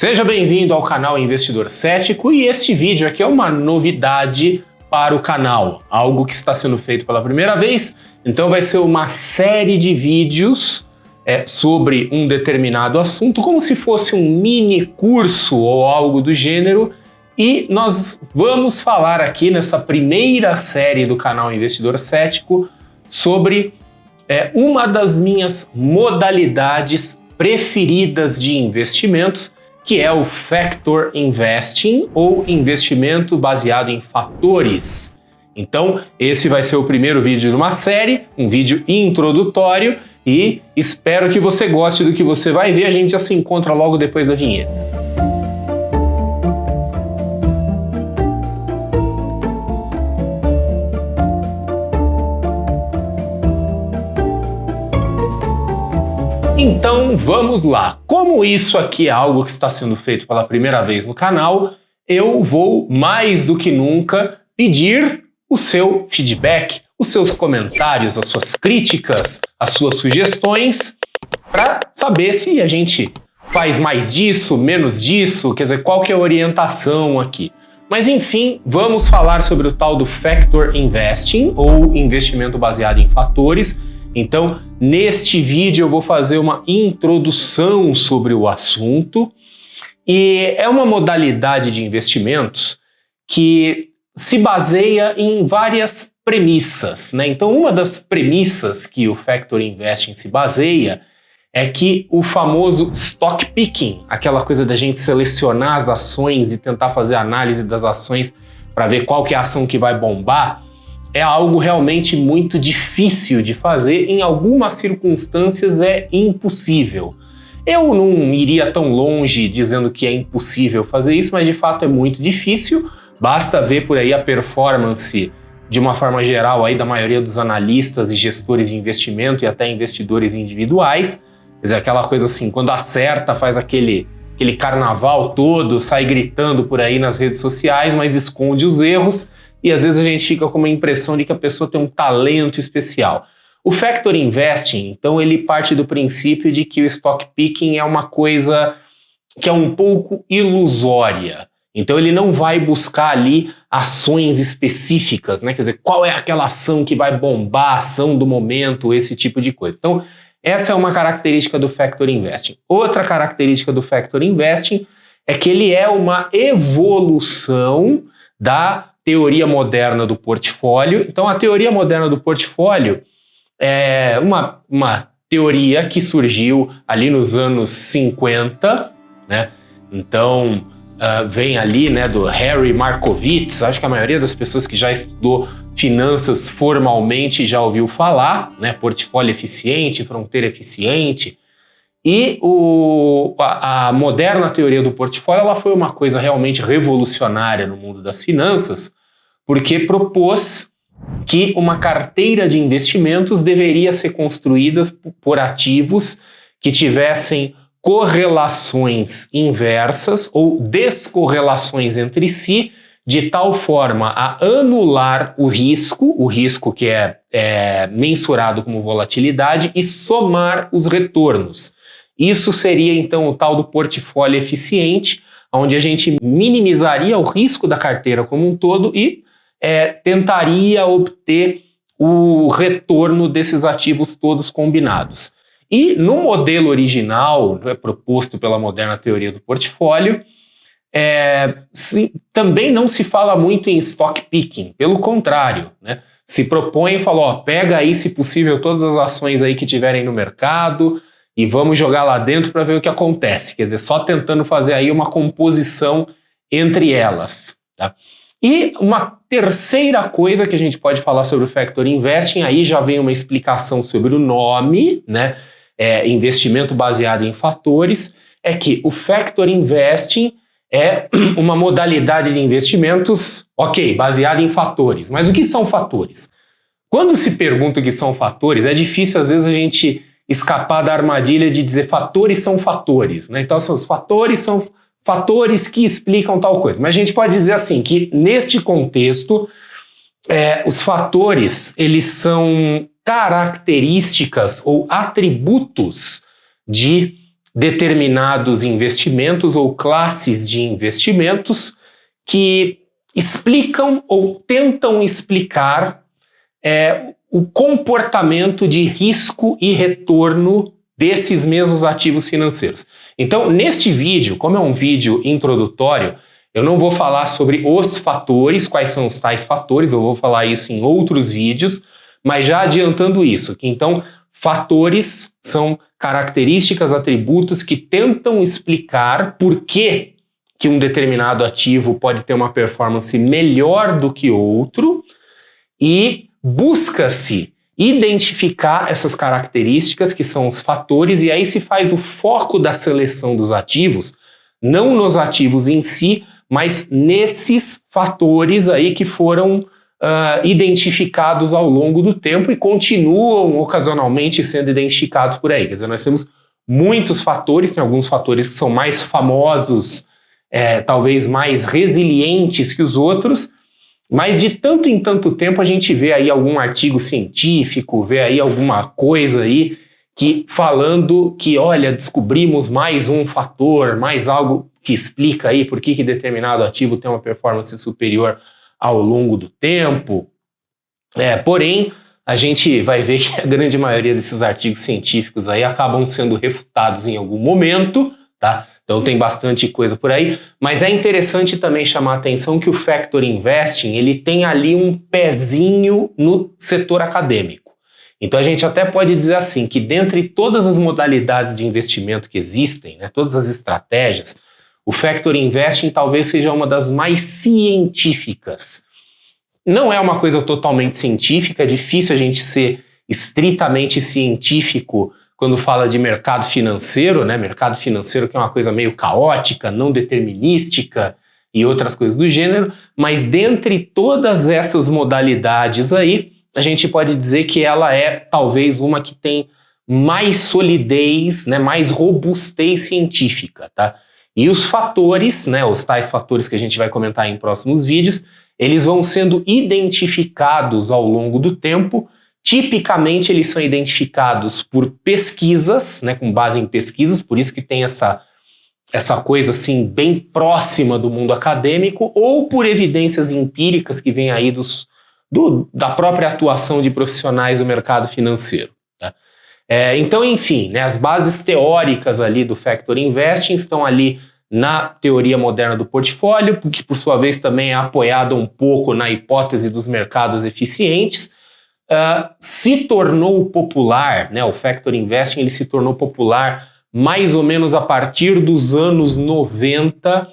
Seja bem-vindo ao canal Investidor Cético e este vídeo aqui é uma novidade para o canal, algo que está sendo feito pela primeira vez, então vai ser uma série de vídeos sobre um determinado assunto, como se fosse um mini curso ou algo do gênero, e nós vamos falar aqui nessa primeira série do canal Investidor Cético sobre uma das minhas modalidades preferidas de investimentos, que é o Factor Investing, ou investimento baseado em fatores. Então, esse vai ser o primeiro vídeo de uma série, um vídeo introdutório, e espero que você goste do que você vai ver. A gente já se encontra logo depois da vinheta. Então vamos lá. Como isso aqui é algo que está sendo feito pela primeira vez no canal, eu vou mais do que nunca pedir o seu feedback, os seus comentários, as suas críticas, as suas sugestões, para saber se a gente faz mais disso, menos disso, quer dizer, qual que é a orientação aqui. Mas enfim, vamos falar sobre o tal do Factor Investing, ou investimento baseado em fatores. Então, neste vídeo eu vou fazer uma introdução sobre o assunto, e é uma modalidade de investimentos que se baseia em várias premissas, né? Então, uma das premissas que o Factor Investing se baseia é que o famoso stock picking, aquela coisa da gente selecionar as ações e tentar fazer análise das ações para ver qual que é a ação que vai bombar, é algo realmente muito difícil de fazer, em algumas circunstâncias é impossível. Eu não iria tão longe dizendo que é impossível fazer isso, mas de fato é muito difícil, basta ver por aí a performance de uma forma geral aí da maioria dos analistas e gestores de investimento e até investidores individuais, quer dizer, aquela coisa assim, quando acerta faz aquele carnaval todo, sai gritando por aí nas redes sociais, mas esconde os erros, e às vezes a gente fica com uma impressão de que a pessoa tem um talento especial. O Factor Investing, então, ele parte do princípio de que o stock picking é uma coisa que é um pouco ilusória. Então ele não vai buscar ali ações específicas, né? Quer dizer, qual é aquela ação que vai bombar, a ação do momento, esse tipo de coisa. Então, essa é uma característica do Factor Investing. Outra característica do Factor Investing é que ele é uma evolução da teoria moderna do portfólio. Então, a teoria moderna do portfólio é uma teoria que surgiu ali nos anos 50, né? Então, vem ali, né, do Harry Markowitz. Acho que a maioria das pessoas que já estudou finanças formalmente já ouviu falar, né? Portfólio eficiente, fronteira eficiente. E a moderna teoria do portfólio, ela foi uma coisa realmente revolucionária no mundo das finanças, porque propôs que uma carteira de investimentos deveria ser construída por ativos que tivessem correlações inversas ou descorrelações entre si, de tal forma a anular o risco que é mensurado como volatilidade, e somar os retornos. Isso seria então o tal do portfólio eficiente, onde a gente minimizaria o risco da carteira como um todo e tentaria obter o retorno desses ativos todos combinados. E no modelo original, proposto pela moderna teoria do portfólio, também não se fala muito em stock picking, pelo contrário, né? Se propõe e fala, pega aí, se possível, todas as ações aí que tiverem no mercado e vamos jogar lá dentro para ver o que acontece. Quer dizer, só tentando fazer aí uma composição entre elas, tá? E uma terceira coisa que a gente pode falar sobre o Factor Investing, aí já vem uma explicação sobre o nome, né? Investimento baseado em fatores, é que o Factor Investing é uma modalidade de investimentos, baseada em fatores. Mas o que são fatores? Quando se pergunta o que são fatores, é difícil às vezes a gente escapar da armadilha de dizer fatores são fatores, né? Então, os fatores são fatores que explicam tal coisa. Mas a gente pode dizer assim, que neste contexto, os fatores, eles são características ou atributos de determinados investimentos ou classes de investimentos que explicam ou tentam explicar o comportamento de risco e retorno desses mesmos ativos financeiros. Então, neste vídeo, como é um vídeo introdutório, eu não vou falar sobre os fatores, quais são os tais fatores, eu vou falar isso em outros vídeos, mas já adiantando isso, que então fatores são características, atributos que tentam explicar por que um determinado ativo pode ter uma performance melhor do que outro e busca-se identificar essas características que são os fatores e aí se faz o foco da seleção dos ativos, não nos ativos em si, mas nesses fatores aí que foram identificados ao longo do tempo e continuam ocasionalmente sendo identificados por aí. Quer dizer, nós temos muitos fatores, tem alguns fatores que são mais famosos, talvez mais resilientes que os outros, mas de tanto em tanto tempo a gente vê aí algum artigo científico, vê aí alguma coisa aí que falando que, olha, descobrimos mais um fator, mais algo que explica aí por que determinado ativo tem uma performance superior ao longo do tempo. Porém, a gente vai ver que a grande maioria desses artigos científicos aí acabam sendo refutados em algum momento, tá? Então tem bastante coisa por aí, mas é interessante também chamar a atenção que o Factor Investing, ele tem ali um pezinho no setor acadêmico. Então a gente até pode dizer assim, que dentre todas as modalidades de investimento que existem, né, todas as estratégias, o Factor Investing talvez seja uma das mais científicas. Não é uma coisa totalmente científica, é difícil a gente ser estritamente científico quando fala de mercado financeiro, né? Mercado financeiro que é uma coisa meio caótica, não determinística e outras coisas do gênero, mas dentre todas essas modalidades aí, a gente pode dizer que ela é talvez uma que tem mais solidez, né? Mais robustez científica, tá? E os fatores, né, os tais fatores que a gente vai comentar em próximos vídeos, eles vão sendo identificados ao longo do tempo. Tipicamente eles são identificados por pesquisas, né, com base em pesquisas, por isso que tem essa coisa assim bem próxima do mundo acadêmico, ou por evidências empíricas que vêm aí da própria atuação de profissionais do mercado financeiro. Tá? Então, enfim, né, as bases teóricas ali do Factor Investing estão ali na teoria moderna do portfólio, que por sua vez também é apoiada um pouco na hipótese dos mercados eficientes. Se tornou popular, né, o Factor Investing ele se tornou popular mais ou menos a partir dos anos 90,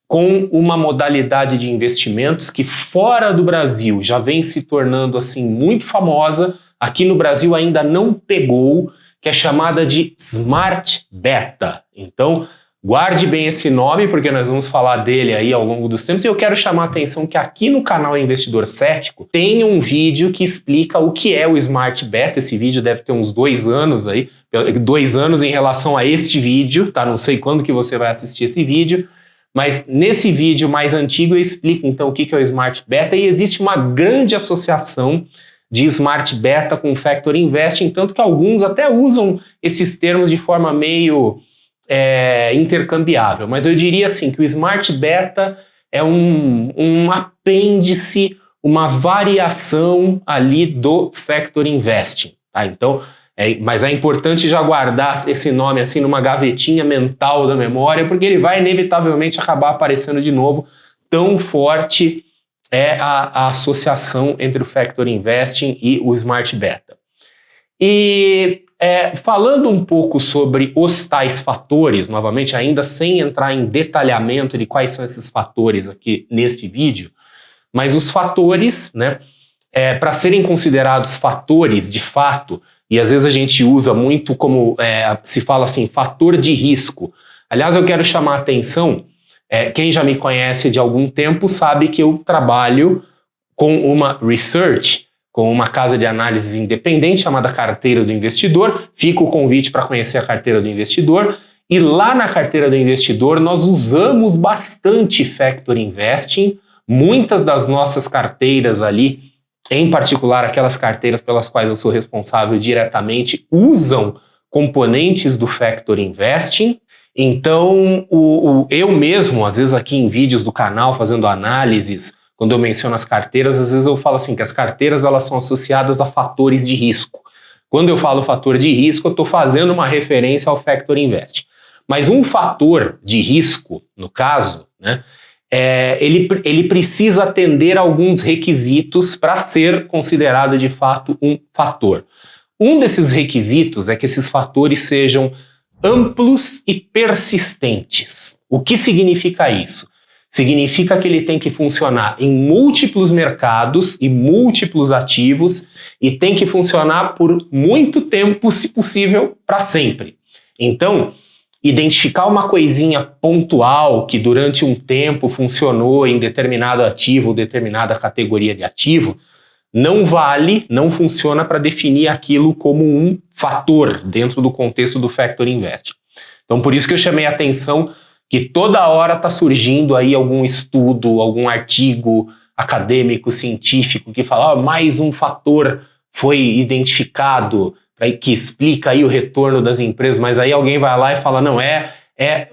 com uma modalidade de investimentos que fora do Brasil já vem se tornando assim muito famosa, aqui no Brasil ainda não pegou, que é chamada de Smart Beta. Então, guarde bem esse nome, porque nós vamos falar dele aí ao longo dos tempos, e eu quero chamar a atenção que aqui no canal Investidor Cético tem um vídeo que explica o que é o Smart Beta. Esse vídeo deve ter uns 2 anos aí, 2 anos em relação a este vídeo, tá? Não sei quando que você vai assistir esse vídeo, mas nesse vídeo mais antigo eu explico então o que é o Smart Beta, e existe uma grande associação de Smart Beta com Factor Investing, tanto que alguns até usam esses termos de forma meio intercambiável, mas eu diria assim que o Smart Beta é um apêndice, uma variação ali do Factor Investing, tá? Então, mas é importante já guardar esse nome assim numa gavetinha mental da memória, porque ele vai inevitavelmente acabar aparecendo de novo, tão forte é a associação entre o Factor Investing e o Smart Beta. E falando um pouco sobre os tais fatores, novamente, ainda sem entrar em detalhamento de quais são esses fatores aqui neste vídeo, mas os fatores, né, para serem considerados fatores de fato, e às vezes a gente usa muito como, se fala assim, fator de risco. Aliás, eu quero chamar a atenção, quem já me conhece de algum tempo sabe que eu trabalho com uma research, com uma casa de análise independente chamada Carteira do Investidor. Fica o convite para conhecer a Carteira do Investidor. E lá na Carteira do Investidor nós usamos bastante Factor Investing. Muitas das nossas carteiras ali, em particular aquelas carteiras pelas quais eu sou responsável diretamente, usam componentes do Factor Investing. Então, eu mesmo, às vezes aqui em vídeos do canal, fazendo análises, quando eu menciono as carteiras, às vezes eu falo assim, que as carteiras elas são associadas a fatores de risco. Quando eu falo fator de risco, eu estou fazendo uma referência ao Factor Investing. Mas um fator de risco, no caso, né, ele precisa atender a alguns requisitos para ser considerado de fato um fator. Um desses requisitos é que esses fatores sejam amplos e persistentes. O que significa isso? Significa que ele tem que funcionar em múltiplos mercados e múltiplos ativos e tem que funcionar por muito tempo, se possível, para sempre. Então, identificar uma coisinha pontual que durante um tempo funcionou em determinado ativo ou determinada categoria de ativo, não vale, não funciona para definir aquilo como um fator dentro do contexto do Factor Investing. Então, por isso que eu chamei a atenção que toda hora está surgindo aí algum estudo, algum artigo acadêmico, científico, que fala, mais um fator foi identificado, que explica aí o retorno das empresas, mas aí alguém vai lá e fala, não, é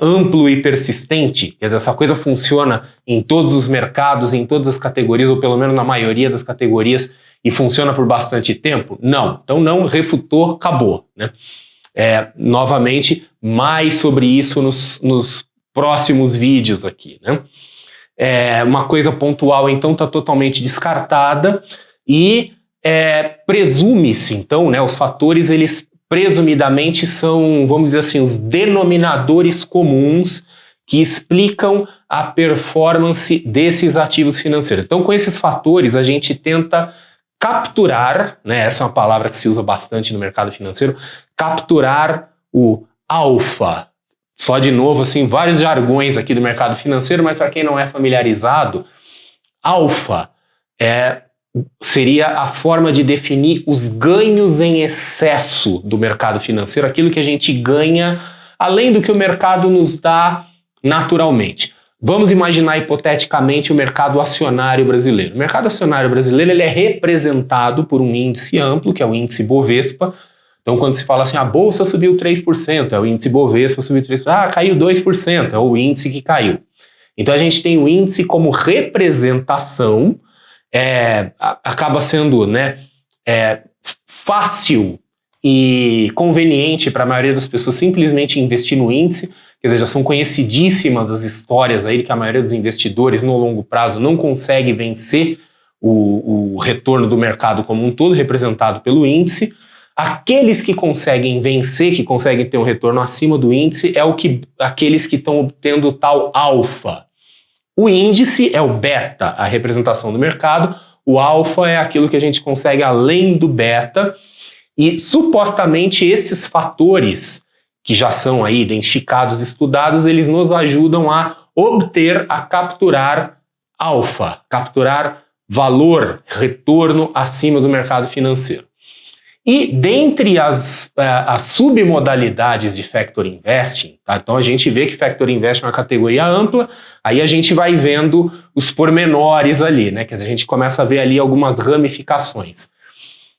amplo e persistente, quer dizer, essa coisa funciona em todos os mercados, em todas as categorias, ou pelo menos na maioria das categorias, e funciona por bastante tempo? Não. Então não refutou, acabou, né? Novamente, mais sobre isso nos próximos vídeos aqui, né? Uma coisa pontual, então, está totalmente descartada e presume-se, então, né, os fatores, eles presumidamente são, vamos dizer assim, os denominadores comuns que explicam a performance desses ativos financeiros. Então, com esses fatores, a gente tenta capturar, né, essa é uma palavra que se usa bastante no mercado financeiro, capturar o alfa. Só de novo, assim, vários jargões aqui do mercado financeiro, mas para quem não é familiarizado, alfa seria a forma de definir os ganhos em excesso do mercado financeiro, aquilo que a gente ganha além do que o mercado nos dá naturalmente. Vamos imaginar hipoteticamente o mercado acionário brasileiro. O mercado acionário brasileiro ele é representado por um índice amplo, que é o índice Bovespa. Então, quando se fala assim, a bolsa subiu 3%, é o índice Bovespa subiu 3%, caiu 2%, é o índice que caiu. Então, a gente tem o índice como representação, acaba sendo, né, fácil e conveniente para a maioria das pessoas simplesmente investir no índice, quer dizer, já são conhecidíssimas as histórias aí que a maioria dos investidores no longo prazo não consegue vencer o retorno do mercado como um todo, representado pelo índice. Aqueles que conseguem vencer, que conseguem ter um retorno acima do índice, aqueles que estão obtendo o tal alfa. O índice é o beta, a representação do mercado. O alfa é aquilo que a gente consegue além do beta. E supostamente esses fatores que já são aí identificados, estudados, eles nos ajudam a obter, a capturar alfa, capturar valor, retorno acima do mercado financeiro. E dentre as submodalidades de Factor Investing, tá? Então a gente vê que Factor Investing é uma categoria ampla, aí a gente vai vendo os pormenores ali, né? Quer dizer, a gente começa a ver ali algumas ramificações.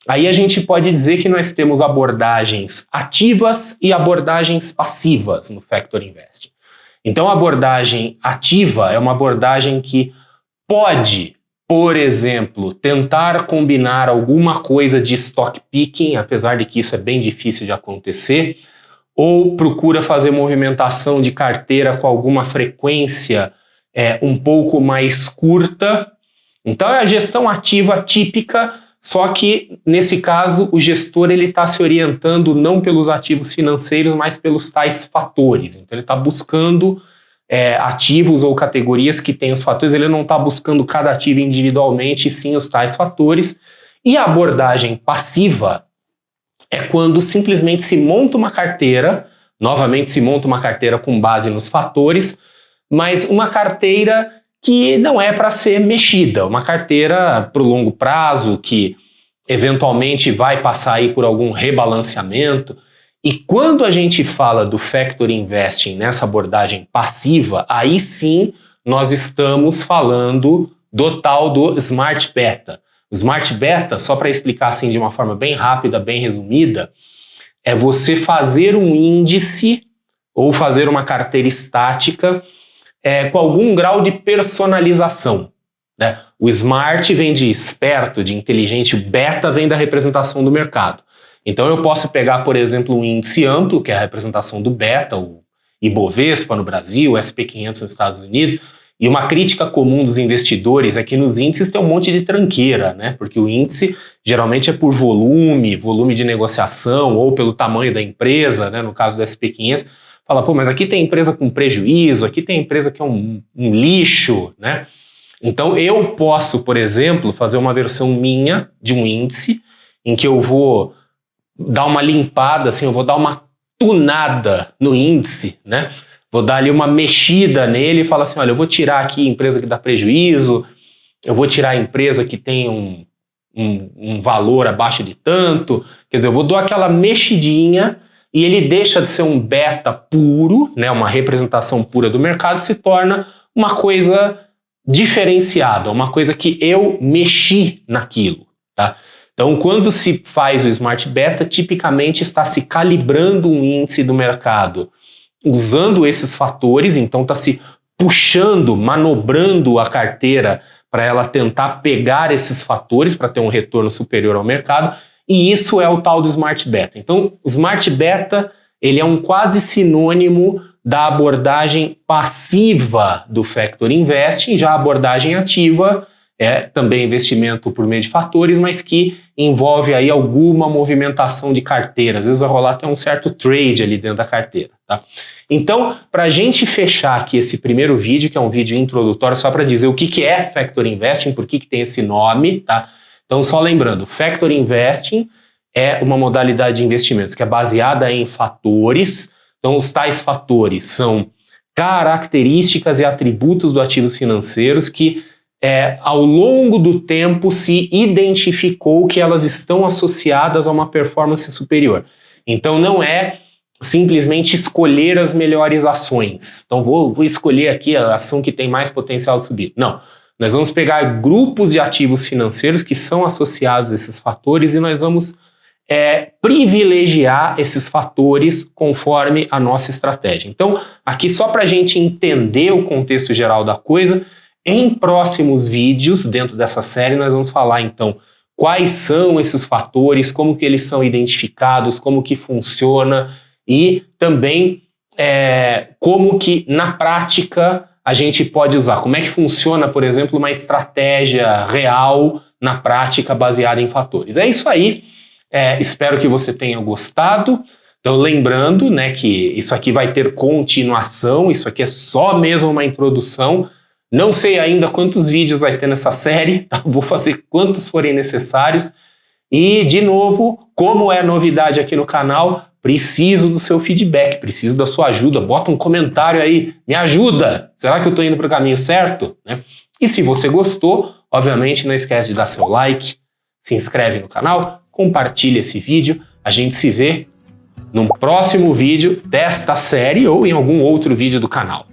Aí a gente pode dizer que nós temos abordagens ativas e abordagens passivas no Factor Investing. Então a abordagem ativa é uma abordagem que pode, por exemplo, tentar combinar alguma coisa de stock picking, apesar de que isso é bem difícil de acontecer, ou procura fazer movimentação de carteira com alguma frequência um pouco mais curta. Então é a gestão ativa típica, só que nesse caso o gestor está se orientando não pelos ativos financeiros, mas pelos tais fatores. Então ele está buscando ativos ou categorias que têm os fatores, ele não está buscando cada ativo individualmente, sim os tais fatores. E a abordagem passiva é quando simplesmente se monta uma carteira, novamente se monta uma carteira com base nos fatores, mas uma carteira que não é para ser mexida, uma carteira para o longo prazo, que eventualmente vai passar aí por algum rebalanceamento. E quando a gente fala do Factor Investing nessa abordagem passiva, aí sim nós estamos falando do tal do Smart Beta. O Smart Beta, só para explicar assim de uma forma bem rápida, bem resumida, é você fazer um índice ou fazer uma carteira estática com algum grau de personalização, né? O smart vem de esperto, de inteligente, o beta vem da representação do mercado. Então eu posso pegar, por exemplo, um índice amplo, que é a representação do beta, o Ibovespa no Brasil, o SP500 nos Estados Unidos, e uma crítica comum dos investidores é que nos índices tem um monte de tranqueira, né? Porque o índice geralmente é por volume de negociação ou pelo tamanho da empresa, né? No caso do SP500, fala, pô, mas aqui tem empresa com prejuízo, aqui tem empresa que é um lixo, né? Então eu posso, por exemplo, fazer uma versão minha de um índice em que eu vou dar uma limpada, assim, eu vou dar uma tunada no índice, né? Vou dar ali uma mexida nele e falar assim, olha, eu vou tirar aqui a empresa que dá prejuízo, eu vou tirar a empresa que tem um valor abaixo de tanto, quer dizer, eu vou dar aquela mexidinha e ele deixa de ser um beta puro, né, uma representação pura do mercado, se torna uma coisa diferenciada, uma coisa que eu mexi naquilo, tá? Então, quando se faz o Smart Beta, tipicamente está se calibrando um índice do mercado usando esses fatores, então está se puxando, manobrando a carteira para ela tentar pegar esses fatores para ter um retorno superior ao mercado, e isso é o tal do Smart Beta. Então, o Smart Beta ele é um quase sinônimo da abordagem passiva do Factor Investing, já a abordagem ativa é também investimento por meio de fatores, mas que envolve aí alguma movimentação de carteira. Às vezes vai rolar até um certo trade ali dentro da carteira, tá? Então, para a gente fechar aqui esse primeiro vídeo, que é um vídeo introdutório, só para dizer o que é Factor Investing, por que tem esse nome, tá? Então, só lembrando, Factor Investing é uma modalidade de investimentos que é baseada em fatores. Então, os tais fatores são características e atributos dos ativos financeiros que ao longo do tempo se identificou que elas estão associadas a uma performance superior. Então não é simplesmente escolher as melhores ações. Então vou escolher aqui a ação que tem mais potencial de subir. Não, nós vamos pegar grupos de ativos financeiros que são associados a esses fatores e nós vamos privilegiar esses fatores conforme a nossa estratégia. Então aqui só para a gente entender o contexto geral da coisa, em próximos vídeos, dentro dessa série, nós vamos falar, então, quais são esses fatores, como que eles são identificados, como que funciona e também como que, na prática, a gente pode usar. Como é que funciona, por exemplo, uma estratégia real, na prática, baseada em fatores. É isso aí. Espero que você tenha gostado. Então, lembrando, né, que isso aqui vai ter continuação, isso aqui é só mesmo uma introdução. Não sei ainda quantos vídeos vai ter nessa série, tá? Vou fazer quantos forem necessários. E, de novo, como é novidade aqui no canal, preciso do seu feedback, preciso da sua ajuda. Bota um comentário aí, me ajuda! Será que eu estou indo para o caminho certo? Né? E se você gostou, obviamente não esquece de dar seu like, se inscreve no canal, compartilha esse vídeo. A gente se vê num próximo vídeo desta série ou em algum outro vídeo do canal.